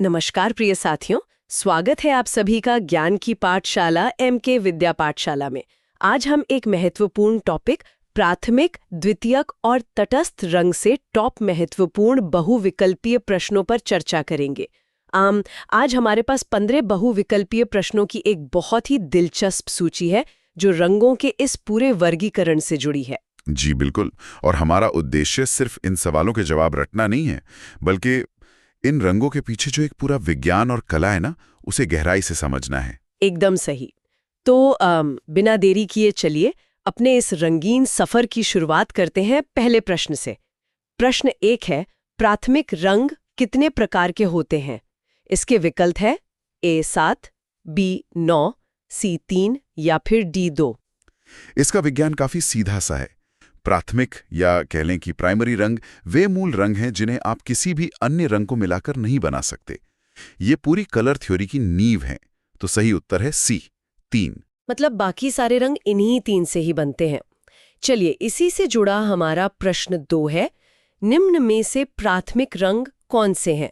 नमस्कार प्रिय साथियों, स्वागत है आप सभी का ज्ञान की पाठशाला MK विद्या पाठशाला में। आज हम एक महत्वपूर्ण टॉपिक प्राथमिक, द्वितीयक और तटस्थ रंग से टॉप महत्वपूर्ण बहुविकल्पीय प्रश्नों पर चर्चा करेंगे। आज हमारे पास 15 बहुविकल्पीय प्रश्नों की एक बहुत ही दिलचस्प सूची है जो रंगों के इस पूरे वर्गीकरण से जुड़ी है। जी बिल्कुल। और हमारा उद्देश्य सिर्फ इन सवालों के जवाब रटना नहीं है, बल्कि इन रंगों के पीछे जो एक पूरा विज्ञान और कला है ना, उसे गहराई से समझना है। एकदम सही। तो बिना देरी किए चलिए अपने इस रंगीन सफर की शुरुआत करते हैं पहले प्रश्न से। प्रश्न 1 है, प्राथमिक रंग कितने प्रकार के होते हैं? इसके विकल्प है A7, B9, C3 या फिर D2। इसका विज्ञान काफी सीधा सा है। प्राथमिक या कह लें कि प्राइमरी रंग वे मूल रंग हैं जिन्हें आप किसी भी अन्य रंग को मिलाकर नहीं बना सकते। ये पूरी कलर थ्योरी की नींव है। तो सही उत्तर है C, 3। मतलब बाकी सारे रंग इन्हीं 3 से ही बनते हैं। चलिए इसी से जुड़ा हमारा प्रश्न 2 है, निम्न में से प्राथमिक रंग कौन से हैं?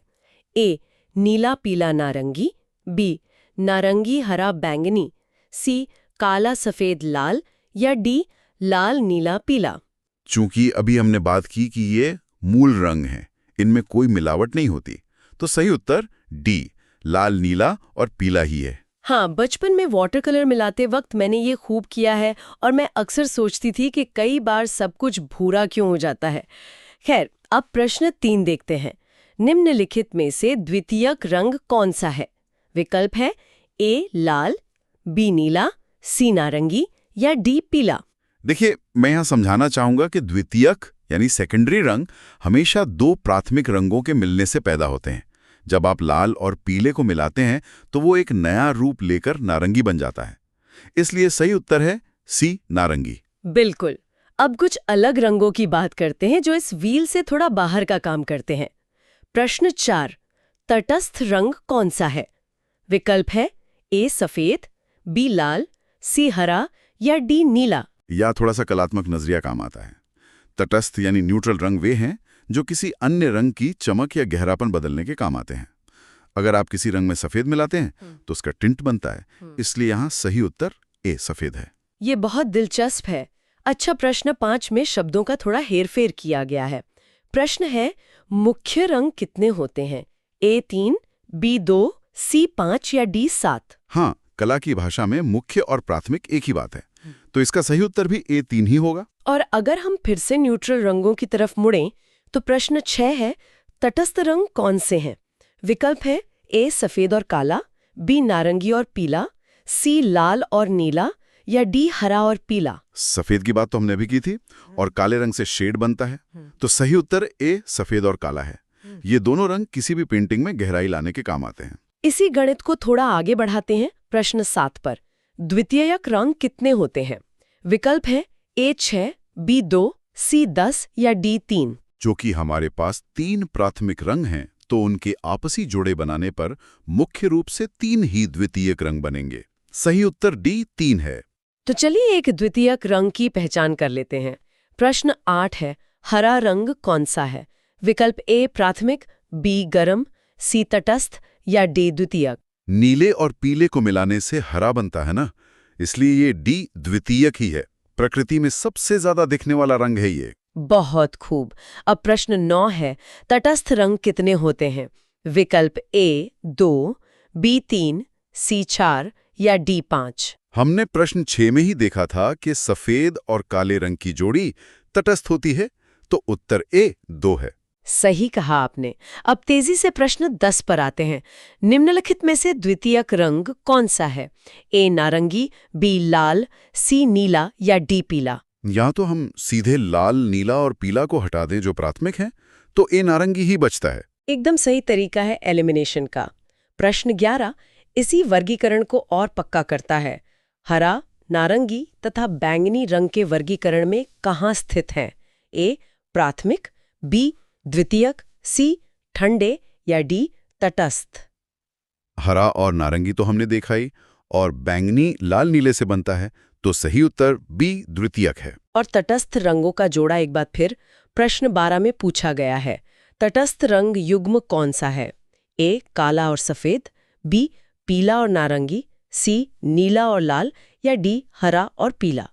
A, नीला पीला नारंगी, B, नारंगी हरा बैंगनी, C, काला सफेद लाल या D, लाल नीला पीला। चूंकि अभी हमने बात की कि ये मूल रंग हैं, इनमें कोई मिलावट नहीं होती, तो सही उत्तर D, लाल नीला और पीला ही है। हाँ, बचपन में वाटर कलर मिलाते वक्त मैंने ये खूब किया है और मैं अक्सर सोचती थी कि कई बार सब कुछ भूरा क्यों हो जाता है। खैर, अब प्रश्न 3 देखते हैं। निम्नलिखित में से द्वितीयक रंग कौन सा है? विकल्प है A, Lal, B, Neela, C, नारंगी या D, पीला। देखिए, मैं यहाँ समझाना चाहूंगा कि द्वितीयक यानी सेकेंडरी रंग हमेशा दो प्राथमिक रंगों के मिलने से पैदा होते हैं। जब आप लाल और पीले को मिलाते हैं तो वो एक नया रूप लेकर नारंगी बन जाता है। इसलिए सही उत्तर है C, नारंगी। बिल्कुल। अब कुछ अलग रंगों की बात करते हैं जो इस व्हील से थोड़ा बाहर का काम करते हैं। प्रश्न 4, तटस्थ रंग कौन सा है? विकल्प है A, सफेद, B, लाल, C, हरा या D, नीला। या थोड़ा सा कलात्मक नजरिया काम आता है। तटस्थ यानी न्यूट्रल रंग वे हैं जो किसी अन्य रंग की चमक या गहरापन बदलने के काम आते हैं। अगर आप किसी रंग में सफेद मिलाते हैं तो उसका टिंट बनता है। इसलिए यहाँ सही उत्तर A, सफेद है। ये बहुत दिलचस्प है। अच्छा, प्रश्न 5 में शब्दों का थोड़ा हेरफेर किया गया है। प्रश्न है, मुख्य रंग कितने होते हैं? A3, B2, C5 या D7। हाँ, कला की भाषा में मुख्य और प्राथमिक एक ही बात है, तो इसका सही उत्तर भी A3 ही होगा। और अगर हम फिर से न्यूट्रल रंगों की तरफ मुड़ें तो प्रश्न 6 है, तटस्थ रंग कौन से हैं? विकल्प है A, सफेद और काला, B, नारंगी और पीला, C, लाल और नीला या D, हरा और पीला। सफेद की बात तो हमने भी की थी, और काले रंग से शेड बनता है, तो सही उत्तर A, सफेद और काला है। ये दोनों रंग किसी भी पेंटिंग में गहराई लाने के काम आते हैं। इसी गणित को थोड़ा आगे बढ़ाते हैं प्रश्न 7 पर। द्वितीयक रंग कितने होते हैं? विकल्प है A6, B2, C10 या D3। जो कि हमारे पास 3 प्राथमिक रंग हैं, तो उनके आपसी जोड़े बनाने पर मुख्य रूप से 3 ही द्वितीयक रंग बनेंगे। सही उत्तर D, 3 है। तो चलिए एक द्वितीयक रंग की पहचान कर लेते हैं। प्रश्न 8 है, हरा रंग कौन सा है? विकल्प A, प्राथमिक, B, गरम, C, तटस्थ या D, द्वितीयक। नीले और पीले को मिलाने से हरा बनता है ना, इसलिए ये D, द्वितीयक ही है। प्रकृति में सबसे ज्यादा दिखने वाला रंग है ये। बहुत खूब। अब प्रश्न 9 है, तटस्थ रंग कितने होते हैं? विकल्प A, 2, B, 3, C, 4 या D, 5। हमने प्रश्न 6 में ही देखा था कि सफेद और काले रंग की जोड़ी तटस्थ होती है, तो उत्तर A, 2 है। सही कहा आपने। अब तेजी से प्रश्न 10 पर आते हैं। निम्नलिखित में से द्वितीयक रंग कौन सा है? A, नारंगी, B, लाल, C, नीला या D, पीला। या तो हम सीधे लाल, नीला और पीला को हटा दें जो प्राथमिक हैं, तो A, नारंगी ही बचता है। एकदम सही तरीका है एलिमिनेशन का। प्रश्न 11 इसी वर्गीकरण को और पक्का करता है। हरा, नारंगी तथा बैंगनी रंग के वर्गीकरण में कहाँ स्थित हैं? A, प्राथमिक, B, द्वितीयक, C, ठंडे या D, तटस्थ। हरा और नारंगी तो हमने देखा ही, और बैंगनी लाल नीले से बनता है, तो सही उत्तर B, द्वितीयक है। और तटस्थ रंगों का जोड़ा एक बार फिर प्रश्न 12 में पूछा गया है। तटस्थ रंग युग्म कौन सा है? ए काला और सफेद, बी पीला और नारंगी, सी नीला और लाल, या डी हरा और पीला।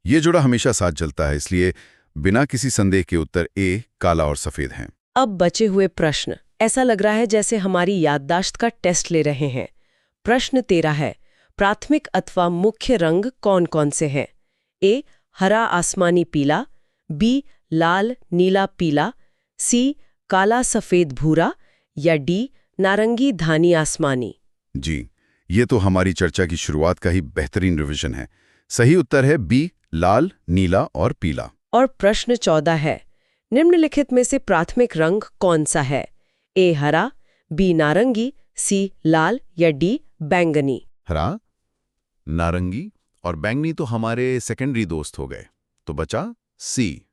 ये जुड़ा हमेशा साथ चलता है, इसलिए बिना किसी संदेह के उत्तर ए काला और सफेद हैं। अब बचे हुए प्रश्न, ऐसा लग रहा है जैसे हमारी याददाश्त का टेस्ट ले रहे हैं। प्रश्न 13 है, प्राथमिक अथवा मुख्य रंग कौन कौन से हैं? ए हरा आसमानी पीला, बी लाल नीला पीला, सी काला सफेद भूरा, या डी नारंगी धानी आसमानी। जी, ये तो हमारी चर्चा की शुरुआत का ही बेहतरीन रिवीजन है। सही उत्तर है बी लाल नीला और पीला। और प्रश्न 14 है, निम्नलिखित में से प्राथमिक रंग कौन सा है? ए हरा, बी नारंगी, सी लाल, या डी बैंगनी। हरा, नारंगी और बैंगनी तो हमारे सेकेंडरी दोस्त हो गए, तो बचा सी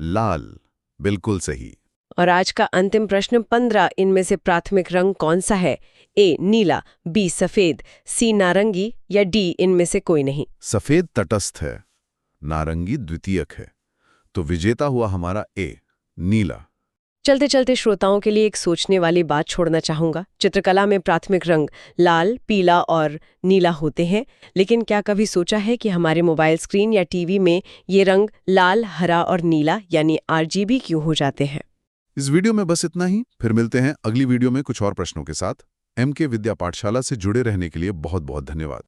लाल। बिल्कुल सही। और आज का अंतिम प्रश्न 15, इनमें से प्राथमिक रंग कौन सा है? ए नीला, बी सफेद, सी नारंगी, या डी इनमें से कोई नहीं। सफेद तटस्थ है, नारंगी द्वितीयक है, तो विजेता हुआ हमारा ए नीला। चलते चलते श्रोताओं के लिए एक सोचने वाली बात छोड़ना चाहूंगा। चित्रकला में प्राथमिक रंग लाल, पीला और नीला होते हैं, लेकिन क्या कभी सोचा है कि हमारे मोबाइल स्क्रीन या टीवी में ये रंग लाल, हरा और नीला यानी RGB क्यों हो जाते हैं? इस वीडियो में बस इतना ही। फिर मिलते हैं अगली वीडियो में कुछ और प्रश्नों के साथ। MK विद्या पाठशाला से जुड़े रहने के लिए बहुत बहुत धन्यवाद।